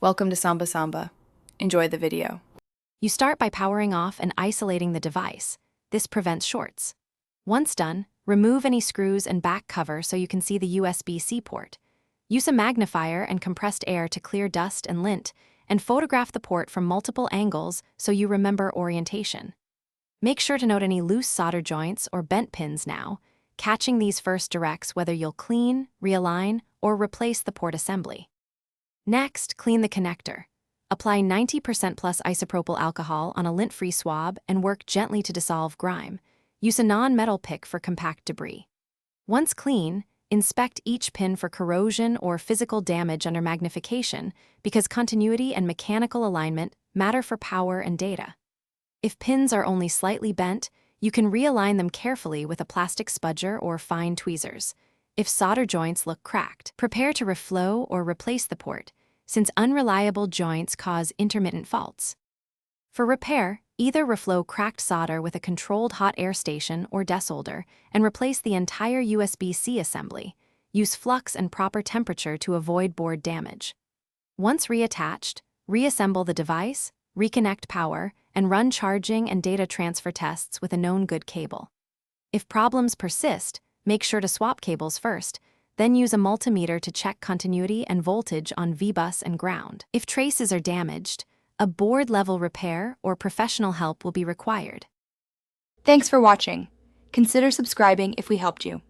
Welcome to Samba Samba. Enjoy the video. You start by powering off and isolating the device. This prevents shorts. Once done, remove any screws and back cover so you can see the USB-C port. Use a magnifier and compressed air to clear dust and lint, and photograph the port from multiple angles so you remember orientation. Make sure to note any loose solder joints or bent pins now. Catching these first directs whether you'll clean, realign, or replace the port assembly. Next, clean the connector. Apply 90% plus isopropyl alcohol on a lint-free swab and work gently to dissolve grime. Use a non-metal pick for compact debris. Once clean, inspect each pin for corrosion or physical damage under magnification because continuity and mechanical alignment matter for power and data. If pins are only slightly bent, you can realign them carefully with a plastic spudger or fine tweezers. If solder joints look cracked, prepare to reflow or replace the port, since unreliable joints cause intermittent faults. For repair, either reflow cracked solder with a controlled hot air station or desolder and replace the entire USB-C assembly. Use flux and proper temperature to avoid board damage. Once reattached, reassemble the device, reconnect power, and run charging and data transfer tests with a known good cable. If problems persist, make sure to swap cables first, then use a multimeter to check continuity and voltage on V-bus and ground. If traces are damaged, a board-level repair or professional help will be required. Thanks for watching. Consider subscribing if we helped you.